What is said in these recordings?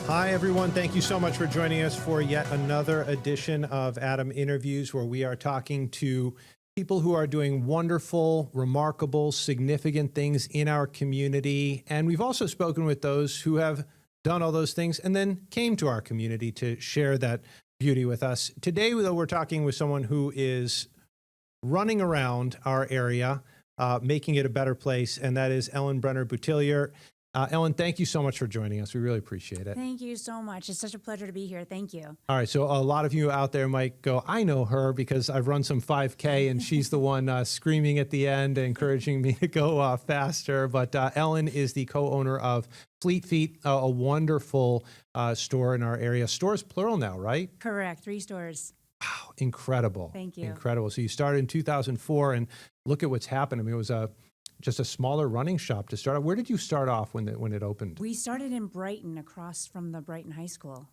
Hi, everyone. Thank you so much for joining us for yet another edition of Adam Interviews, where we are talking to people who are doing wonderful, remarkable, significant things in our community. And we've also spoken with those who have done all those things and then came to our community to share that beauty with us. Today, though, we're talking with someone who is running around our area, making it a better place, and that is Ellen Brenner-Boutillier. Ellen, thank you so much for joining us. We really appreciate it. Thank you so much. It's such a pleasure to be here. Thank you. All right. So a lot of you out there might go, I know her because I've run some 5K and she's the one screaming at the end, encouraging me to go faster. But Ellen is the co-owner of Fleet Feet, a wonderful store in our area. Stores plural now, right? Correct. 3 stores. Wow. Incredible. Thank you. Incredible. So you started in 2004 and look at what's happened. I mean, it was just a smaller running shop to start off. Where did you start off when it opened? We started in Brighton, across from the Brighton High School.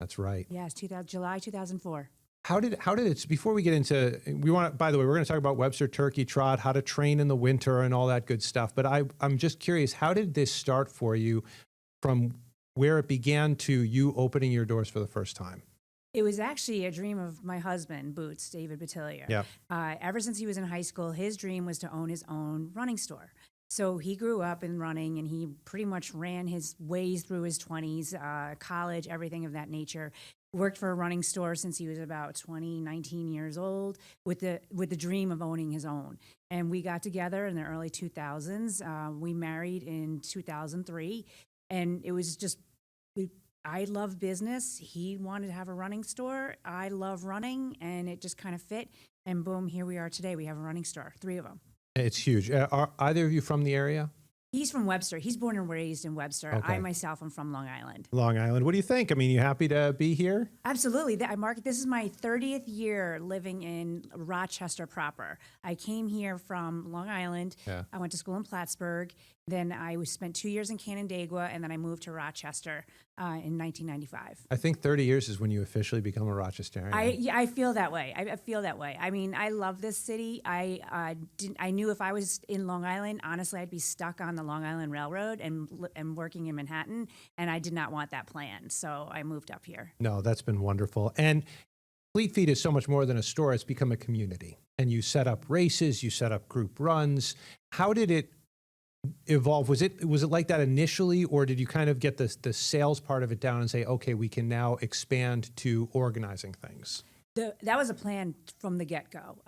That's right. Yes, July 2004. How did it, before we get into, by the way, we're going to talk about Webster Turkey Trot, how to train in the winter and all that good stuff. But I'm just curious, how did this start for you from where it began to you opening your doors for the first time? It was actually a dream of my husband, Boots, David Boutillier. Yep. Ever since he was in high school, his dream was to own his own running store. So he grew up in running, and he pretty much ran his ways through his 20s, college, everything of that nature. Worked for a running store since he was about 19 years old, with the dream of owning his own. And we got together in the early 2000s. We married in 2003, and it was just I love business. He wanted to have a running store. I love running, and it just kind of fit. And boom, here we are today. We have a running store, 3 of them. It's huge. Are either of you from the area? He's from Webster. He's born and raised in Webster. Okay. I myself am from Long Island. Long Island. What do you think? I mean, you happy to be here? Absolutely. This is my 30th year living in Rochester proper. I came here from Long Island. Yeah. I went to school in Plattsburgh. Then I spent 2 years in Canandaigua, and then I moved to Rochester in 1995. I think 30 years is when you officially become a Rochesterian. I feel that way. I feel that way. I mean, I love this city. I knew if I was in Long Island, honestly, I'd be stuck on the Long Island Railroad and working in Manhattan, and I did not want that plan. So I moved up here. No, that's been wonderful. And Fleet Feet is so much more than a store. It's become a community. And you set up races, you set up group runs. How did it evolve? Was it like that initially, or did you kind of get the sales part of it down and say, okay, we can now expand to organizing things? That was a plan from the get-go.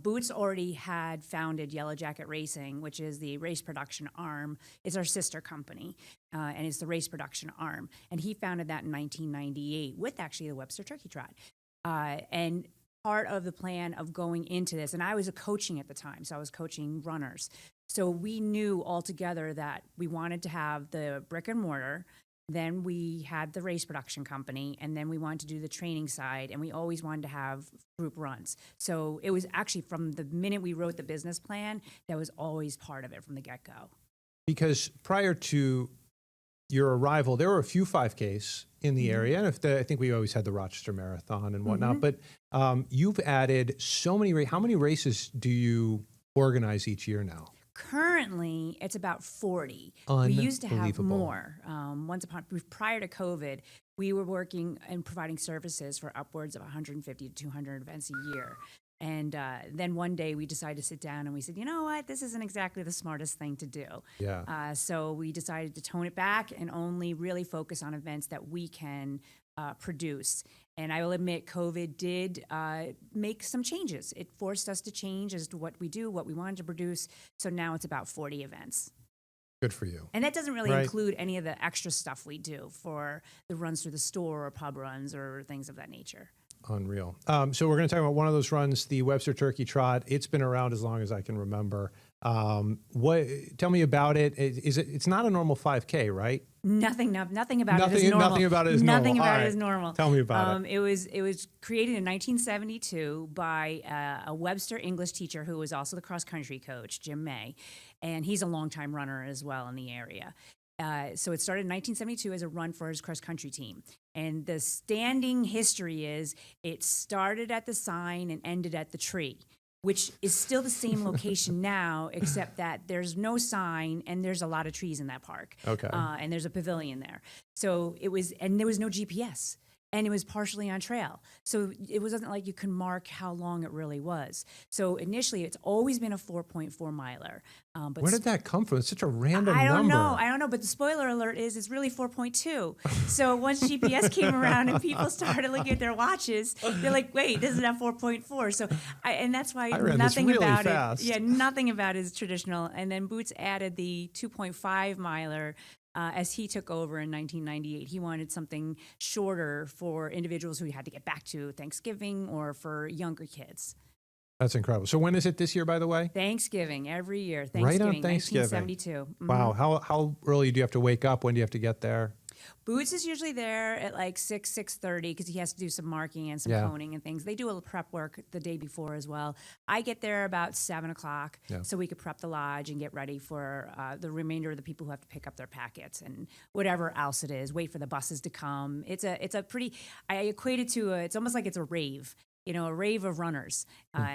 Boots already had founded Yellow Jacket Racing, which is the race production arm. It's our sister company, and it's the race production arm. And he founded that in 1998 with actually the Webster Turkey Trot. And part of the plan of going into this, and I was coaching at the time, so I was coaching runners. So we knew altogether that we wanted to have the brick and mortar. Then we had the race production company, and then we wanted to do the training side, and we always wanted to have group runs. So it was actually from the minute we wrote the business plan, that was always part of it from the get-go. Because prior to your arrival, there were a few 5Ks in the area, and I think we always had the Rochester Marathon and whatnot, but you've added so many, how many races do you organize each year now? Currently, it's about 40. We used to have more. Prior to COVID, we were working and providing services for upwards of 150 to 200 events a year. And then one day we decided to sit down and we said, you know what, this isn't exactly the smartest thing to do. Yeah. So we decided to tone it back and only really focus on events that we can produce. And I will admit, COVID did make some changes. It forced us to change as to what we do, what we wanted to produce. So now it's about 40 events. Good for you. And that doesn't really include any of the extra stuff we do for the runs through the store or pub runs or things of that nature. Unreal. So we're going to talk about one of those runs, the Webster Turkey Trot. It's been around as long as I can remember. Tell me about it. It's not a normal 5K, right? Nothing about it is normal. Nothing about it is normal. Nothing about it is normal. Tell me about it. It was created in 1972 by a Webster English teacher who was also the cross country coach, Jim May, and he's a longtime runner as well in the area. So it started in 1972 as a run for his cross country team. And the standing history is it started at the sign and ended at the tree. which is still the same location now, except that there's no sign and there's a lot of trees in that park. Okay. And there's a pavilion there. So and there was no GPS. And it was partially on trail. So it wasn't like you can mark how long it really was. So initially, it's always been a 4.4 miler. But Where did that come from? It's such a random number. I don't know. But the spoiler alert is it's really 4.2. So once GPS came around and people started looking at their watches, they're like, wait, this is at 4.4. So, and that's why nothing about fast. it. Yeah, nothing about it is traditional. And then Boots added the 2.5 miler. As he took over in 1998, he wanted something shorter for individuals who had to get back to Thanksgiving or for younger kids. That's incredible. So when is it this year, by the way? Thanksgiving, every year. Right on Thanksgiving. 1972. Mm-hmm. Wow. How early do you have to wake up? When do you have to get there? Boots is usually there at like 6:30 because he has to do some marking and some coning and things. They do a little prep work the day before as well. I get there about 7 o'clock so we could prep the lodge and get ready for the remainder of the people who have to pick up their packets and whatever else it is. Wait for the buses to come. It's a pretty. I equate it to it's almost like it's a rave. You know, a rave of runners.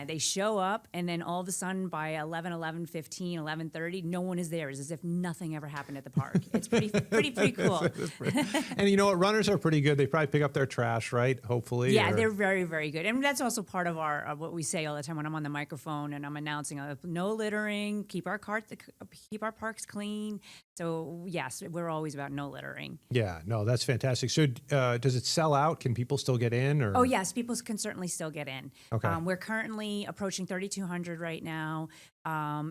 They show up, and then all of a sudden by 11:15, 11:30, no one is there. It's as if nothing ever happened at the park. It's pretty cool. And you know what? Runners are pretty good. They probably pick up their trash, right? Hopefully. Yeah, they're very, very good. And that's also part of our what we say all the time when I'm on the microphone and I'm announcing no littering, keep our parks clean. So yes, we're always about no littering. Yeah, no, that's fantastic. So does it sell out? Can people still get in? Or? Oh yes, people can certainly still get in. Okay. We're currently approaching 3,200 right now,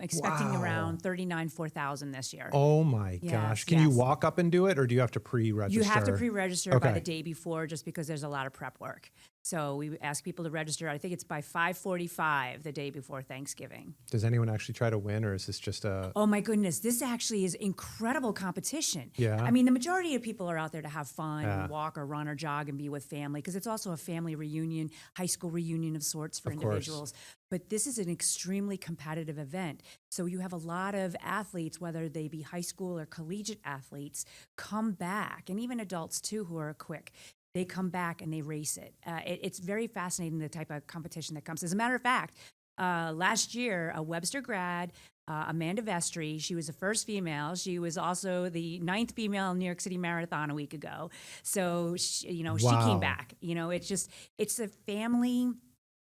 expecting around 4,000 this year. Oh my gosh. Can you walk up and do it, or do you have to pre-register? You have to pre-register by the day before just because there's a lot of prep work. So we ask people to register. I think it's by 5:45 the day before Thanksgiving. Does anyone actually try to win, or is this just a... Oh my goodness, this actually is incredible competition. Yeah. I mean, the majority of people are out there to have fun, and walk or run or jog and be with family, because it's also a family reunion, high school reunion of sorts for individuals. But this is an extremely competitive event. So you have a lot of athletes, whether they be high school or collegiate athletes, come back, and even adults too who are quick. They come back and they race it. It's very fascinating, the type of competition that comes. As a matter of fact, last year, a Webster grad, Amanda Vestry, she was the first female. She was also the 9th female in New York City Marathon a week ago. So, she came back. It's a family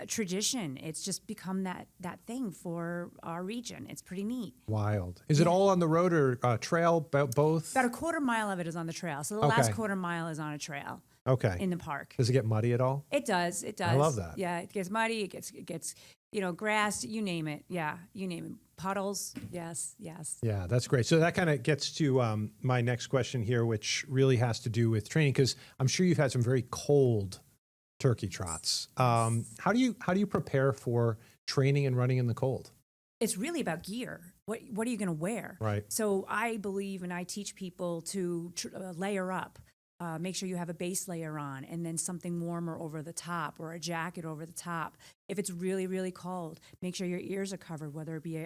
tradition. It's just become that thing for our region. It's pretty neat. Wild. Is it all on the road or trail, both? About a quarter mile of it is on the trail. So the last quarter mile is on a trail. Okay. In the park. Does it get muddy at all? It does. It does. I love that. Yeah, it gets muddy. It gets grass. You name it. Yeah, you name it. Puddles. Yes. Yeah, that's great. So that kind of gets to my next question here, which really has to do with training, because I'm sure you've had some very cold turkey trots. How do you prepare for training and running in the cold? It's really about gear. What are you going to wear? Right. So I believe, and I teach people to layer up. Make sure you have a base layer on, and then something warmer over the top, or a jacket over the top. If it's really, really cold, make sure your ears are covered, whether it be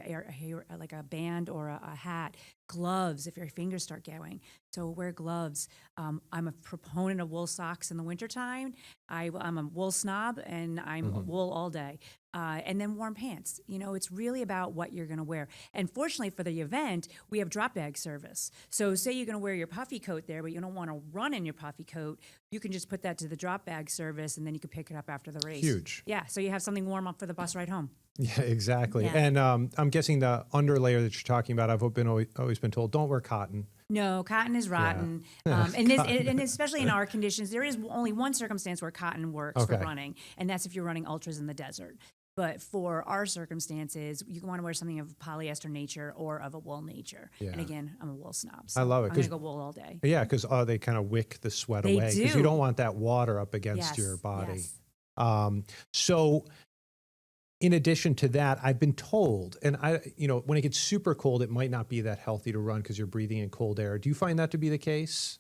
like a band or a hat. Gloves, if your fingers start going. So wear gloves. I'm a proponent of wool socks in the wintertime. I'm a wool snob, and I'm wool all day. And then warm pants. It's really about what you're going to wear. And fortunately for the event, we have drop bag service. So say you're going to wear your puffy coat there, but you don't want to run in your puffy coat, you can just put that to the drop bag service, and then you can pick it up after the race. Huge. Yeah, so you have something warm up for the bus ride home. Yeah, exactly. Yeah. And I'm guessing the underlayer that you're talking about, I've always been told, don't wear cotton. No, cotton is rotten. Yeah. And especially in our conditions, there is only one circumstance where cotton works for running, and that's if you're running ultras in the desert. But for our circumstances, you want to wear something of polyester nature or of a wool nature. Yeah. And again, I'm a wool snob. So I love it. I'm going to go wool all day. Yeah, because they kind of wick the sweat away. Because you don't want that water up against your body. Yes. So in addition to that, I've been told, and when it gets super cold, it might not be that healthy to run because you're breathing in cold air. Do you find that to be the case?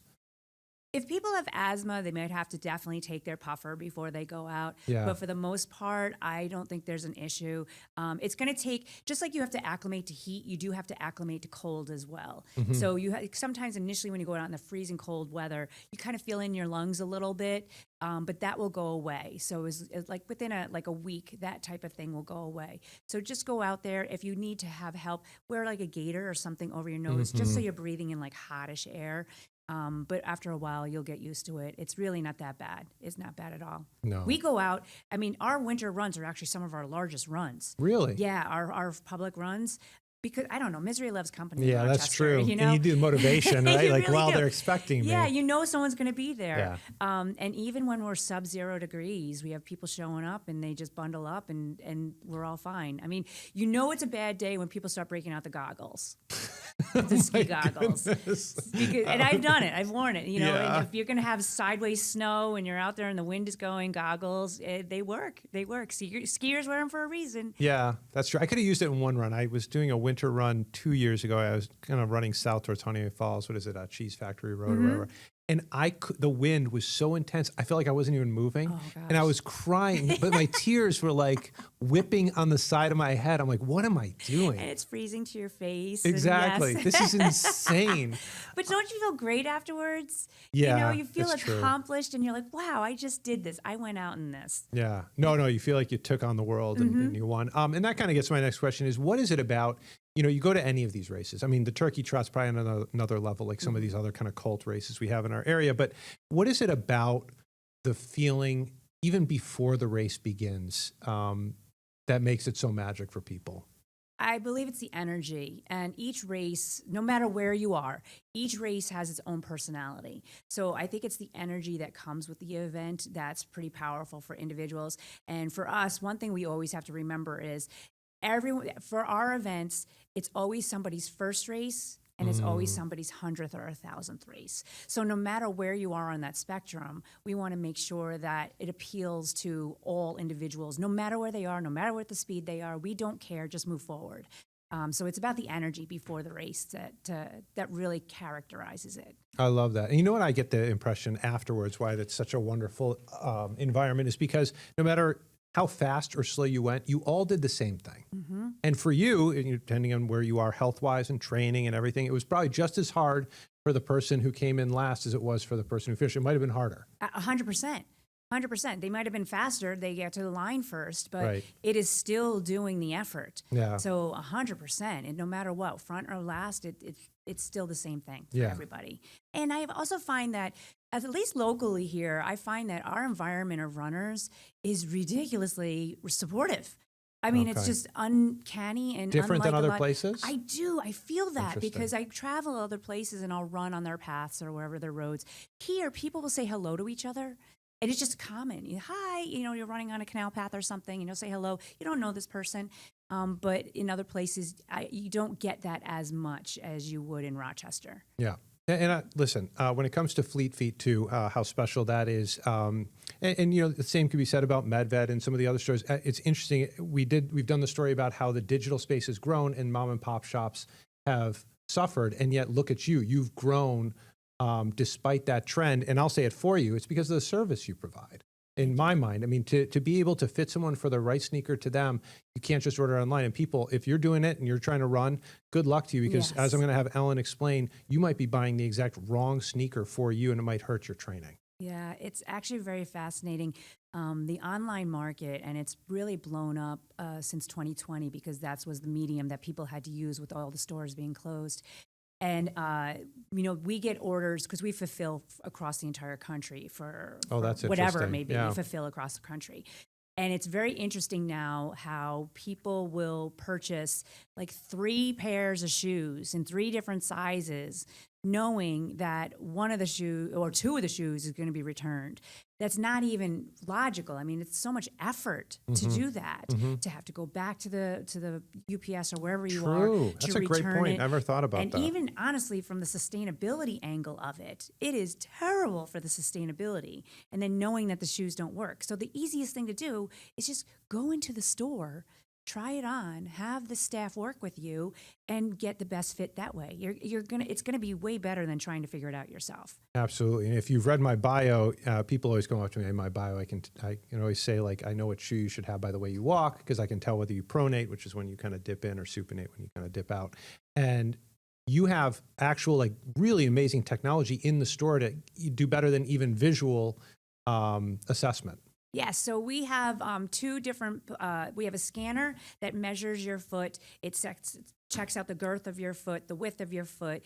If people have asthma, they might have to definitely take their puffer before they go out. Yeah. But for the most part, I don't think there's an issue. It's going to take, just like you have to acclimate to heat, you do have to acclimate to cold as well. So sometimes initially when you go out in the freezing cold weather, you kind of feel in your lungs a little bit, but that will go away. So it's like within a week, that type of thing will go away. So just go out there. If you need to have help, wear like a gaiter or something over your nose, just so you're breathing in like hottish air. But after a while, you'll get used to it. It's really not that bad. It's not bad at all. No. We go out. I mean, our winter runs are actually some of our largest runs. Really? Yeah, our public runs. Because I don't know, misery loves company. Yeah, in that's Rochester, true. You know? And you do motivation, right? You Like really while do. they're expecting me. Yeah, you know someone's going to be there. Yeah. And even when we're sub-0 degrees, we have people showing up and they just bundle up and we're all fine. I mean, you know it's a bad day when people start breaking out the goggles. The ski goggles. And I've done it. I've worn it. You know, Yeah. and if you're going to have sideways snow and you're out there and the wind is going, goggles, they work. They work. Skiers wear them for a reason. Yeah, that's true. I could have used it in one run. I was doing a winter run 2 years ago. I was kind of running south towards Honey Falls. What is it? Cheese Factory Road or whatever. And the wind was so intense. I felt like I wasn't even moving. Oh, and I gosh. was crying, but my tears were like whipping on the side of my head. I'm like, what am I doing? And it's freezing to your face. and Exactly. yes. This is insane. But don't you feel great afterwards? Yeah, You know, you feel that's true. accomplished and you're like, wow, I just did this. I went out in this. Yeah. No, you feel like you took on the world and you won. And that kind of gets to my next question is, what is it about, you go to any of these races. I mean, the Turkey Trot's probably on another level, like some of these other kind of cult races we have in our area. But what is it about the feeling, even before the race begins, that makes it so magic for people? I believe it's the energy. And each race, no matter where you are, each race has its own personality. So I think it's the energy that comes with the event that's pretty powerful for individuals. And for us, one thing we always have to remember is for our events, it's always somebody's first race and it's always somebody's 100th or 1,000th race. So no matter where you are on that spectrum, we want to make sure that it appeals to all individuals, no matter where they are, no matter what the speed they are. We don't care, just move forward. So it's about the energy before the race that really characterizes it. I love that. And you know what I get the impression afterwards, why that's such a wonderful environment, is because no matter how fast or slow you went, you all did the same thing. And for you, depending on where you are health-wise and training and everything, it was probably just as hard for the person who came in last as it was for the person who finished. It might have been harder. 100%. 100%. They might have been faster. They get to the line first, but Right. it is still doing the effort. Yeah. So 100%. And no matter what, front or last, it's still the same thing for Yeah. everybody. And I also find that, at least locally here, I find that our environment of runners is ridiculously supportive. I mean, it's Okay. just uncanny and Different than unlike a other lot- places? I do. I feel that Interesting. because I travel other places and I'll run on their paths or wherever their roads. Here, people will say hello to each other. And it's just common. Hi, you're running on a canal path or something, and you'll say hello. You don't know this person. But in other places, you don't get that as much as you would in Rochester. Yeah. And listen, when it comes to Fleet Feet too, how special that is, and the same could be said about MedVed and some of the other stores. It's interesting. We've done the story about how the digital space has grown and mom and pop shops have suffered, and yet look at you. You've grown despite that trend. And I'll say it for you. It's because of the service you provide. In my mind, I mean, to be able to fit someone for the right sneaker to them, you can't just order online. And people, if you're doing it and you're trying to run, good luck to you, because Yes. as I'm going to have Ellen explain, you might be buying the exact wrong sneaker for you and it might hurt your training. Yeah, it's actually very fascinating. The online market, and it's really blown up since 2020 because that was the medium that people had to use with all the stores being closed. And, we get orders because we fulfill across the entire country for That's whatever it interesting. may be. Yeah. We fulfill across the country. And it's very interesting now how people will purchase like 3 pairs of shoes in 3 different sizes, knowing that one of the shoes or 2 of the shoes is going to be returned. That's not even logical. I mean, it's so much effort to do that, to have to go back to the UPS or wherever you are. True. That's to a great return point. it. Never thought about and that. even honestly, from the sustainability angle of it, it is terrible for the sustainability. And then knowing that the shoes don't work. So the easiest thing to do is just go into the store, try it on, have the staff work with you, and get the best fit that way. It's gonna be way better than trying to figure it out yourself. Absolutely. And if you've read my bio, people always come up to me in my bio. I can always say, like, I know what shoe you should have by the way you walk, because I can tell whether you pronate, which is when you kind of dip in, or supinate, when you kind of dip out. And you have actual, like, really amazing technology in the store to do better than even visual assessment. Yes, so we have two different, we have a scanner that measures your foot. It checks out the girth of your foot, the width of your foot.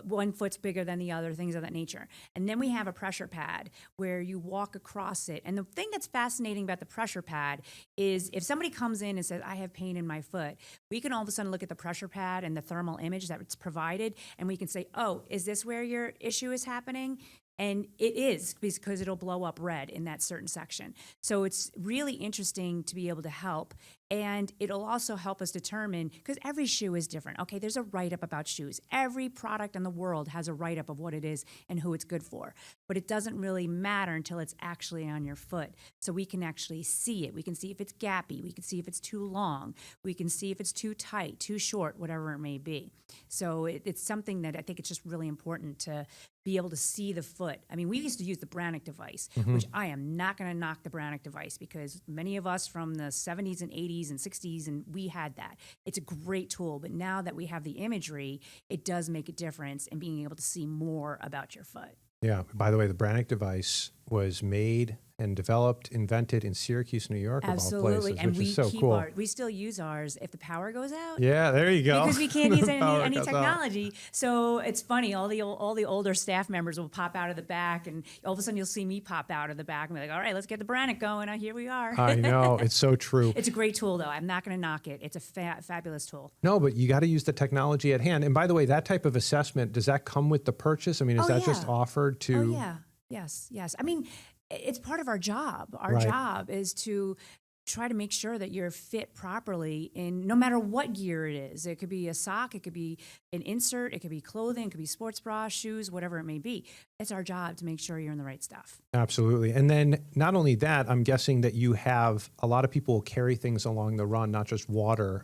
One foot's bigger than the other, things of that nature. And then we have a pressure pad where you walk across it. And the thing that's fascinating about the pressure pad is if somebody comes in and says, I have pain in my foot, we can all of a sudden look at the pressure pad and the thermal image that it's provided, and we can say, oh, is this where your issue is happening? And it is, because it'll blow up red in that certain section. So it's really interesting to be able to help. And it'll also help us determine, because every shoe is different. Okay, there's a write-up about shoes. Every product in the world has a write-up of what it is and who it's good for. But it doesn't really matter until it's actually on your foot. So we can actually see it. We can see if it's gappy. We can see if it's too long. We can see if it's too tight, too short, whatever it may be. So it's something that I think it's just really important to be able to see the foot. I mean, we used to use the Brannock device, which I am not going to knock the Brannock device, because many of us from the 70s and 80s and 60s, and we had that. It's a great tool, but now that we have the imagery, it does make a difference in being able to see more about your foot. Yeah. By the way, the Brannock device was made and developed, invented in Syracuse, New York, Absolutely. of all places, And which we is so keep cool. We still use ours if the power goes out. Yeah, there you go. Because we can't use Power any goes out. technology. So it's funny, all the older staff members will pop out of the back, and all of a sudden you'll see me pop out of the back and be like, all right, let's get the Brannock going. Here we are. I know. It's so true. It's a great tool, though. I'm not going to knock it. It's a fabulous tool. No, but you got to use the technology at hand. And by the way, that type of assessment, does that come with the purchase? I mean, is that just offered to? Oh, yeah. Yes. I mean, it's part of our job. Our Right. job is to try to make sure that you're fit properly in no matter what gear it is. It could be a sock, it could be an insert, it could be clothing, it could be sports bra, shoes, whatever it may be. It's our job to make sure you're in the right stuff. Absolutely. And then not only that, I'm guessing that you have a lot of people will carry things along the run, not just water.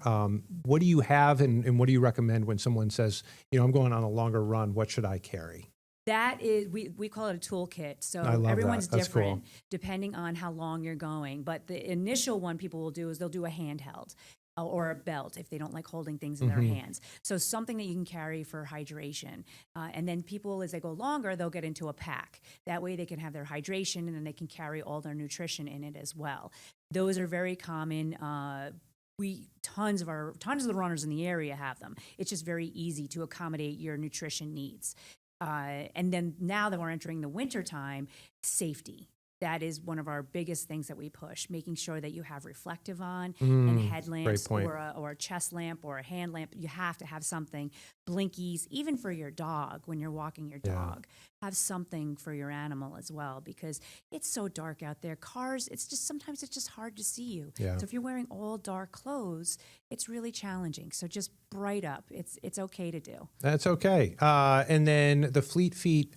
What do you have, and what do you recommend when someone says, I'm going on a longer run, what should I carry? That is, we call it a toolkit. So I love everyone's that. That's different cool. depending on how long you're going. But the initial one people will do is they'll do a handheld or a belt if they don't like holding things in their hands. So something that you can carry for hydration. And then people, as they go longer, they'll get into a pack. That way they can have their hydration, and then they can carry all their nutrition in it as well. Those are very common. Tons of the runners in the area have them. It's just very easy to accommodate your nutrition needs. And then now that we're entering the winter time, safety. That is one of our biggest things that we push, making sure that you have reflective on and headlamps or a chest lamp or a hand lamp. You have to have something, blinkies, even for your dog when you're walking your dog. Have something for your animal as well, because it's so dark out there. Cars, sometimes it's just hard to see you. Yeah. So if you're wearing all dark clothes, it's really challenging. So just bright up. It's okay to do. That's okay. And then the Fleet Feet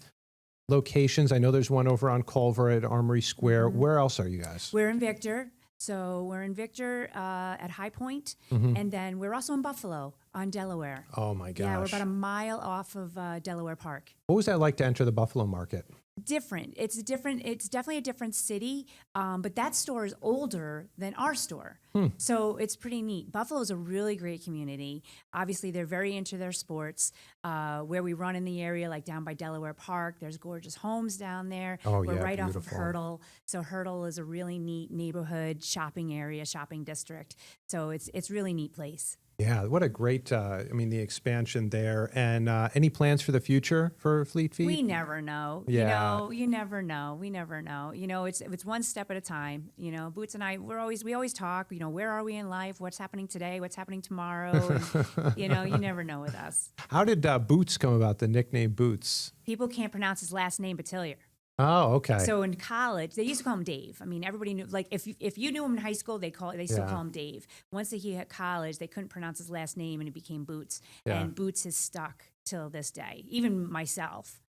locations, I know there's one over on Culver at Armory Square. Where else are you guys? We're in Victor. So we're in Victor at High Point, and then we're also in Buffalo on Delaware. Oh my gosh. Yeah, we're about a mile off of Delaware Park. What was that like to enter the Buffalo market? Different. It's different. It's definitely a different city, but that store is older than our store. So it's pretty neat. Buffalo is a really great community. Obviously, they're very into their sports. Where we run in the area, like down by Delaware Park, there's gorgeous homes down there. Oh, We're yeah, right off beautiful. of Hurdle. So Hurdle is a really neat neighborhood shopping area, shopping district. So it's a really neat place. Yeah, what a great, the expansion there. And any plans for the future for Fleet Feet? We never know. Yeah. You never know. We never know. It's one step at a time. Boots and I, we always talk, where are we in life? What's happening today? What's happening tomorrow? And, you never know with us. How did Boots come about, the nickname Boots? People can't pronounce his last name, Batillier. Oh, okay. So in college, they used to call him Dave. I mean, everybody knew. Like, if you knew him in high school, they still call him Dave. Once he hit college, they couldn't pronounce his last name, and it became Boots. Yeah. And Boots has stuck till this day. Even myself,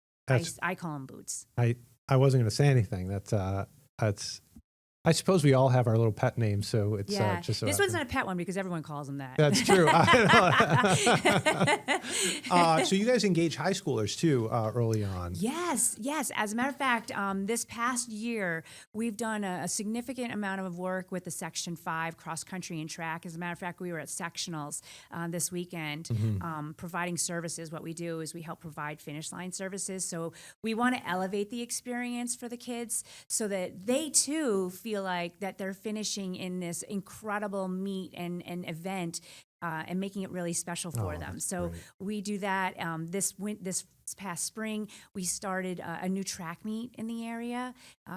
I call him Boots. I wasn't going to say anything. That's I suppose we all have our little pet names, so it's Yeah, just so this one's happens. not a pet one because everyone calls them that. That's true. So you guys engage high schoolers too early on. Yes, yes. As a matter of fact, this past year, we've done a significant amount of work with the Section 5 cross country and track. As a matter of fact, we were at sectionals this weekend providing services. What we do is we help provide finish line services. So we want to elevate the experience for the kids so that they too feel like that they're finishing in this incredible meet and event and making it really special for them. So great. we do that. This past spring, we started a new track meet in the area.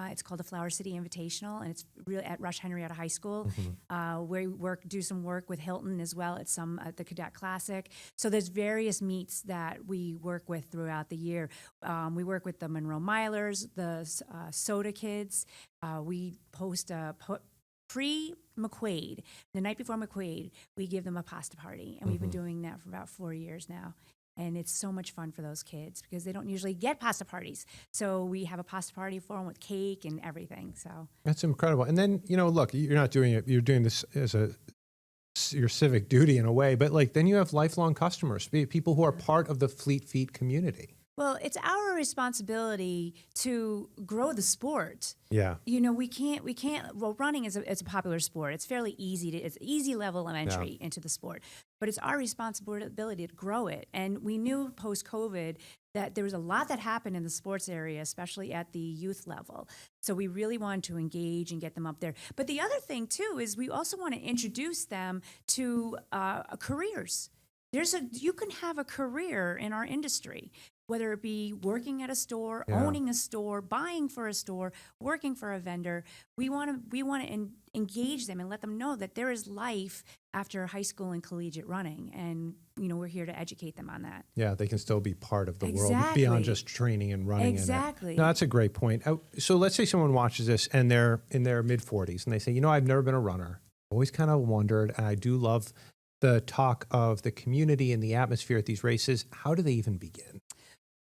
It's called the Flower City Invitational, and it's really at Rush Henrietta High School. We do some work with Hilton as well at the Cadet Classic. So there's various meets that we work with throughout the year. We work with the Monroe Milers, the Soda Kids. We post pre-McQuaid, the night before McQuaid, we give them a pasta party, and we've been doing that for about 4 years now. And it's so much fun for those kids because they don't usually get pasta parties. So we have a pasta party for them with cake and everything. So That's incredible. And then, look, you're not doing it. You're doing this as your civic duty in a way, but then you have lifelong customers, people who are part of the Fleet Feet community. Well, it's our responsibility to grow the sport. Yeah. We can't, well, running is it's a popular sport. It's fairly easy it's easy level of entry into the sport, but it's our responsibility to grow it. And we knew post-COVID that there was a lot that happened in the sports area, especially at the youth level. So we really wanted to engage and get them up there. But the other thing too, is we also want to introduce them to careers. You can have a career in our industry, whether it be working at a store, owning a store, buying for a store, working for a vendor. We want to engage them and let them know that there is life after high school and collegiate running, and we're here to educate them on that. Yeah, they can still be part of the world Exactly. beyond just training and running. Exactly. No, that's a great point. So let's say someone watches this and they're in their mid-40s and they say, I've never been a runner. Always kind of wondered, and I do love the talk of the community and the atmosphere at these races. How do they even begin?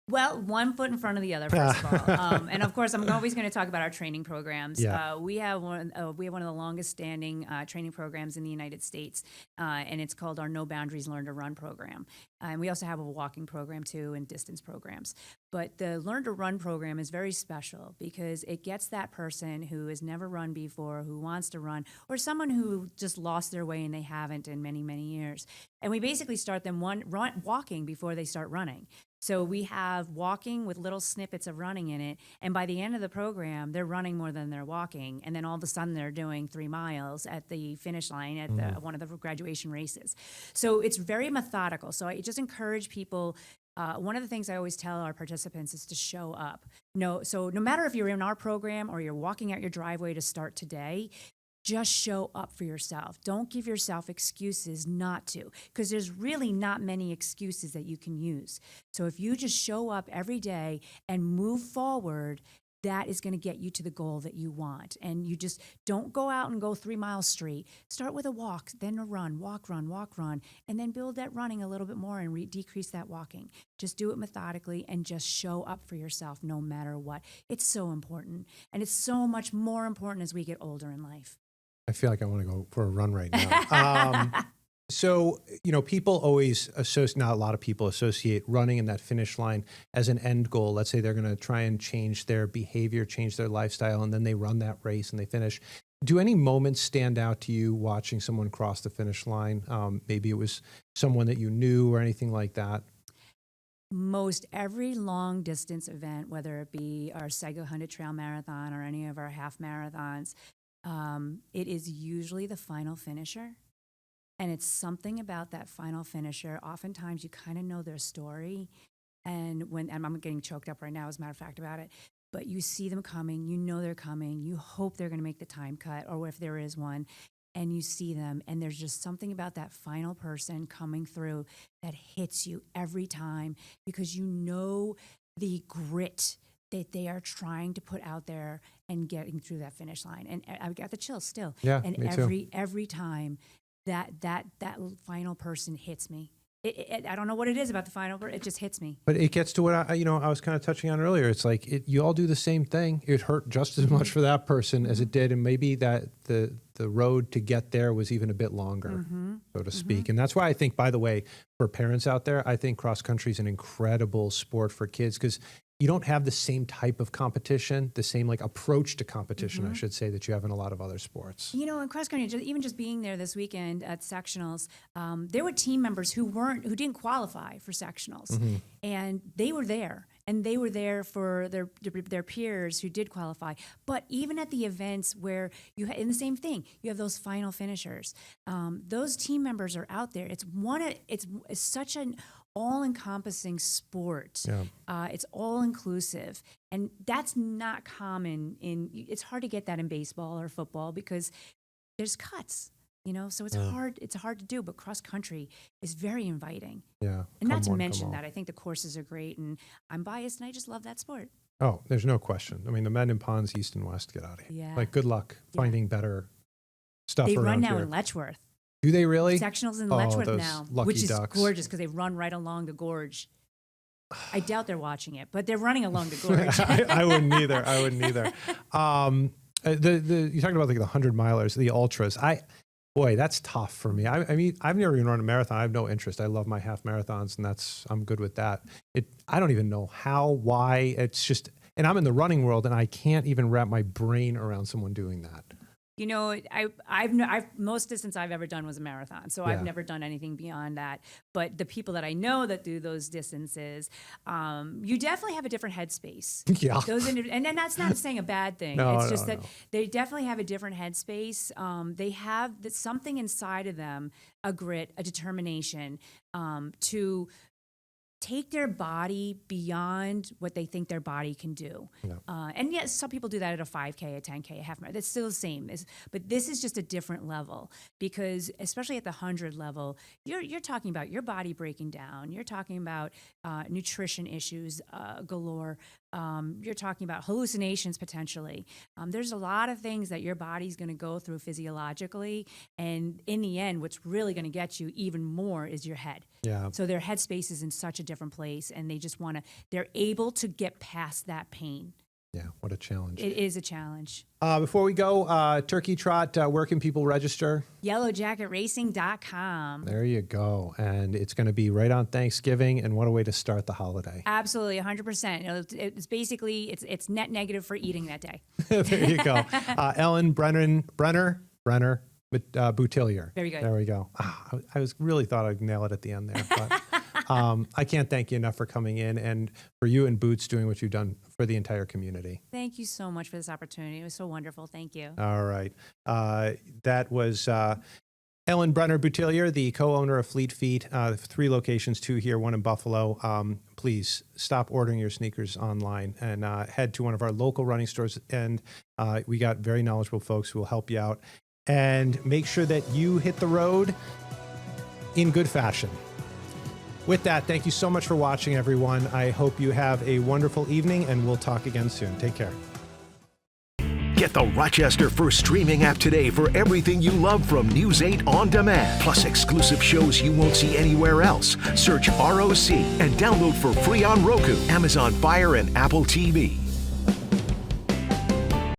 Well, one foot in front of the other, first of all, and of course, I'm always going to talk about our training programs. Yeah. We have one of the longest-standing training programs in the United States, and it's called our No Boundaries Learn to Run program. And we also have a walking program too, and distance programs. But the Learn to Run program is very special because it gets that person who has never run before, who wants to run, or someone who just lost their way and they haven't in many, many years. And we basically start them walking before they start running. So we have walking with little snippets of running in it, and by the end of the program, they're running more than they're walking, and then all of a sudden they're doing 3 miles at the finish line at one of the graduation races. So it's very methodical. So I just encourage people. One of the things I always tell our participants is to show up. So no matter if you're in our program or you're walking out your driveway to start today, just show up for yourself. Don't give yourself excuses not to, because there's really not many excuses that you can use. So if you just show up every day and move forward, that is going to get you to the goal that you want. And you just don't go out and go 3 miles straight. Start with a walk, then a run, walk, run, and then build that running a little bit more and decrease that walking. Just do it methodically and just show up for yourself no matter what. It's so important. And it's so much more important as we get older in life. I feel like I want to go for a run right now. So, people always not a lot of people associate running and that finish line as an end goal. Let's say they're going to try and change their behavior, change their lifestyle, and then they run that race and they finish. Do any moments stand out to you watching someone cross the finish line? Maybe it was someone that you knew or anything like that. Most every long distance event, whether it be our Sego 100 Trail Marathon or any of our half marathons, it is usually the final finisher. And it's something about that final finisher. Oftentimes you kind of know their story. And I'm getting choked up right now, as a matter of fact, about it. But you see them coming, you know they're coming, you hope they're going to make the time cut, or if there is one, and you see them, and there's just something about that final person coming through that hits you every time because you know the grit that they are trying to put out there and getting through that finish line. And I've got the chills still. Yeah, and me too. every time that final person hits me. I don't know what it is about the final. It just hits me. But it gets to what I was kind of touching on earlier. It's like you all do the same thing. It hurt just as much for that person as it did, and maybe that the road to get there was even a bit longer, so to speak. And that's why I think, by the way, for parents out there, I think cross country is an incredible sport for kids because you don't have the same type of competition, the same like approach to competition, I should say, that you have in a lot of other sports. You know, in cross country, even just being there this weekend at sectionals, there were team members who didn't qualify for sectionals, and they were there. And they were there for their peers who did qualify. But even at the events where in the same thing, you have those final finishers. Those team members are out there. It's such an all-encompassing sport. Yeah. It's all-inclusive, and that's not common it's hard to get that in baseball or football because there's cuts, so it's hard to do, but cross country is very inviting. Yeah. And not to mention that I think the courses are great, and I'm biased and I just love that sport. Oh, there's no question. I mean, the men in ponds, east and west, get out of here. Yeah. Like, good luck finding better stuff around here. They run now in Letchworth. Do they really? Sectionals in Letchworth now, which is ducks. Gorgeous because they run right along the gorge. I doubt they're watching it, but they're running along the gorge. I wouldn't either. You talked about like the 100-milers, the ultras. Boy, that's tough for me. I mean, I've never even run a marathon. I have no interest. I love my half marathons, and I'm good with that. I don't even know how, why. It's just, and I'm in the running world, and I can't even wrap my brain around someone doing that. I've most distance I've ever done was a marathon, so I've never done anything beyond that. But the people that I know that do those distances, you definitely have a different headspace. Yeah, and that's not saying a bad thing. It's just that they definitely have a different headspace. They have something inside of them, a grit, a determination to take their body beyond what they think their body can do. Yeah. And yes, some people do that at a 5K, a 10K, a half marathon. That's still the same. But this is just a different level because especially at the 100 level, you're talking about your body breaking down. You're talking about nutrition issues galore. You're talking about hallucinations potentially. There's a lot of things that your body's going to go through physiologically. And in the end, what's really going to get you even more is your head. Yeah. So their headspace is in such a different place, and they just they're able to get past that pain. Yeah, what a challenge. It is a challenge. Before we go, Turkey Trot, where can people register? YellowJacketRacing.com. There you go. And it's going to be right on Thanksgiving, and what a way to start the holiday. Absolutely, 100%. It's basically, it's net negative for eating that day. There you go. Ellen Brenner, Boutillier. Very good. There we go. I really thought I'd nail it at the end there, but I can't thank you enough for coming in and for you and Boots doing what you've done for the entire community. Thank you so much for this opportunity. It was so wonderful. Thank you. All right. That was Ellen Brenner Boutillier, the co-owner of Fleet Feet, 3 locations, 2 here, 1 in Buffalo. Please stop ordering your sneakers online and head to one of our local running stores. And we got very knowledgeable folks who will help you out. And make sure that you hit the road in good fashion. With that, thank you so much for watching, everyone. I hope you have a wonderful evening, and we'll talk again soon. Take care. Get the Rochester First streaming app today for everything you love from News 8 On Demand, plus exclusive shows you won't see anywhere else. Search ROC and download for free on Roku, Amazon Fire, and Apple TV.